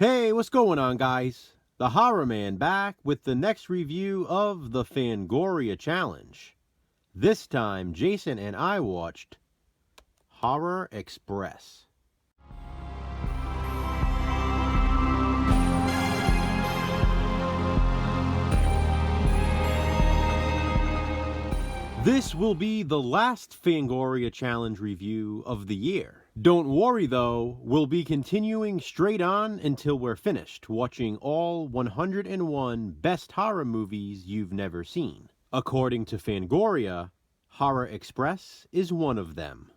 Hey, what's going on, guys? TheHORRORman back with the next review of the Fangoria challenge. This time, Jason and I watched Horror Express. This will be the last Fangoria challenge review of the year. Don't worry though, we'll be continuing straight on until we're finished watching all 101 best horror movies you've never seen. According to Fangoria, Horror Express is one of them.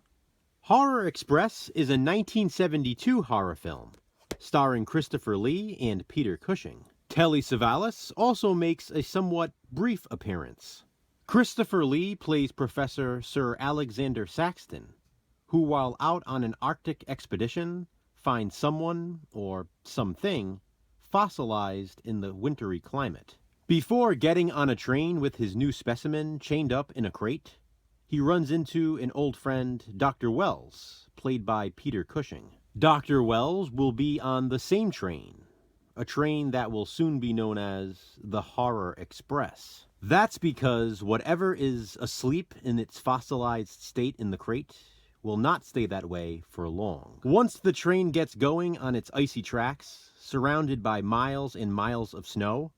Horror Express is a 1972 horror film starring Christopher Lee and Peter Cushing. Telly Savalas also makes a somewhat brief appearance. Christopher Lee plays Professor Sir Alexander Saxton, who while out on an Arctic expedition finds someone, or something, fossilized in the wintry climate. Before getting on a train with his new specimen chained up in a crate, he runs into an old friend, Dr. Wells, played by Peter Cushing. Dr. Wells will be on the same train, a train that will soon be known as the Horror Express. That's because whatever is asleep in its fossilized state in the crate will not stay that way for long. Once the train gets going on its icy tracks, surrounded by miles and miles of snow,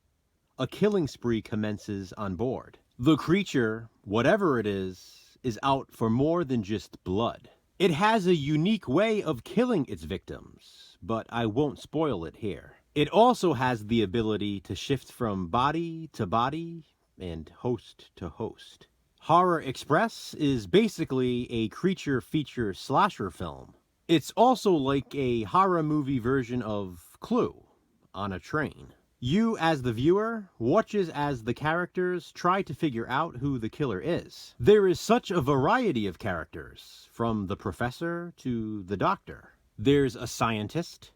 a killing spree commences on board. The creature, whatever it is out for more than just blood. It has a unique way of killing its victims, but I won't spoil it here. It also has the ability to shift from body to body and host to host. Horror Express is basically a creature feature slasher film. It's also like a horror movie version of Clue on a train. You, as the viewer, watches as the characters try to figure out who the killer is. There is such a variety of characters, from the professor to the doctor. There's a scientist,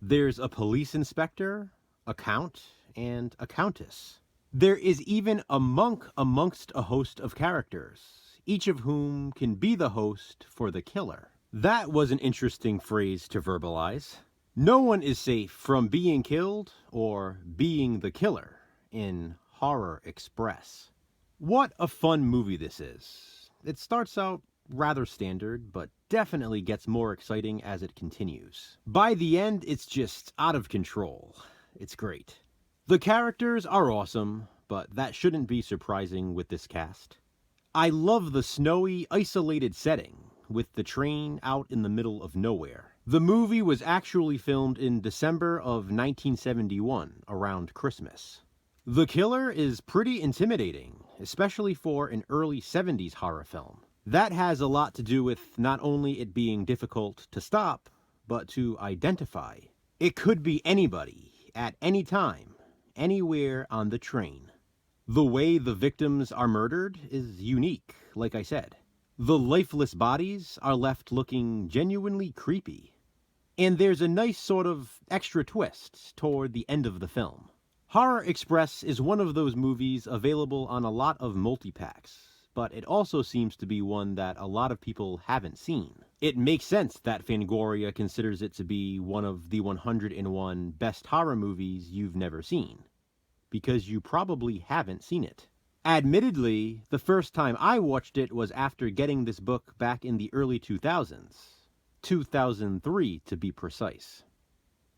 there's a police inspector, a count, and a countess. There is even a monk amongst a host of characters, each of whom can be the host for the killer. That was an interesting phrase to verbalize. No one is safe from being killed or being the killer in Horror Express. What a fun movie this is. It starts out rather standard, but definitely gets more exciting as it continues. By the end, it's just out of control. It's great. The characters are awesome, but that shouldn't be surprising with this cast. I love the snowy, isolated setting, with the train out in the middle of nowhere. The movie was actually filmed in December of 1971, around Christmas. The killer is pretty intimidating, especially for an early 70s horror film. That has a lot to do with not only it being difficult to stop, but to identify. It could be anybody, at any time, anywhere on the train. The way the victims are murdered is unique, like I said. The lifeless bodies are left looking genuinely creepy. And there's a nice sort of extra twist toward the end of the film. Horror Express is one of those movies available on a lot of multi-packs, but it also seems to be one that a lot of people haven't seen. It makes sense that Fangoria considers it to be one of the 101 best horror movies you've never seen, because you probably haven't seen it. Admittedly, the first time I watched it was after getting this book back in the early 2000s. 2003 to be precise.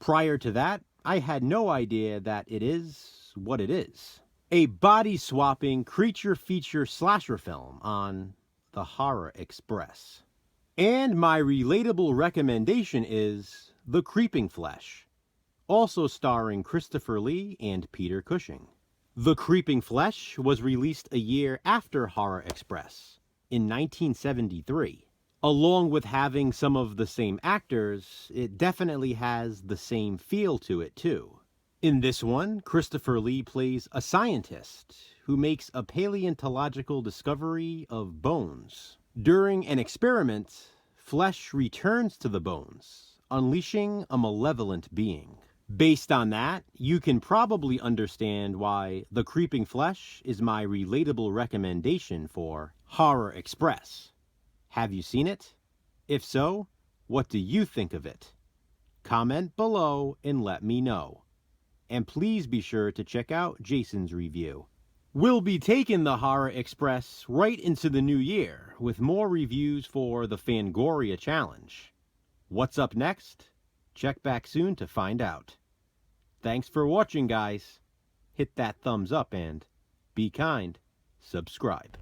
Prior to that, I had no idea that it is what it is. A body-swapping creature feature slasher film on the Horror Express. And my relatable recommendation is The Creeping Flesh, also starring Christopher Lee and Peter Cushing. The Creeping Flesh was released a year after Horror Express, in 1973. Along with having some of the same actors, it definitely has the same feel to it too. In this one, Christopher Lee plays a scientist who makes a paleontological discovery of bones. During an experiment, flesh returns to the bones, unleashing a malevolent being. Based on that, you can probably understand why The Creeping Flesh is my relatable recommendation for Horror Express. Have you seen it? If so, what do you think of it? Comment below and let me know. And please be sure to check out Jason's review. We'll be taking the Horror Express right into the new year with more reviews for the Fangoria challenge. What's up next? Check back soon to find out. Thanks for watching, guys. Hit that thumbs up and be kind. Subscribe.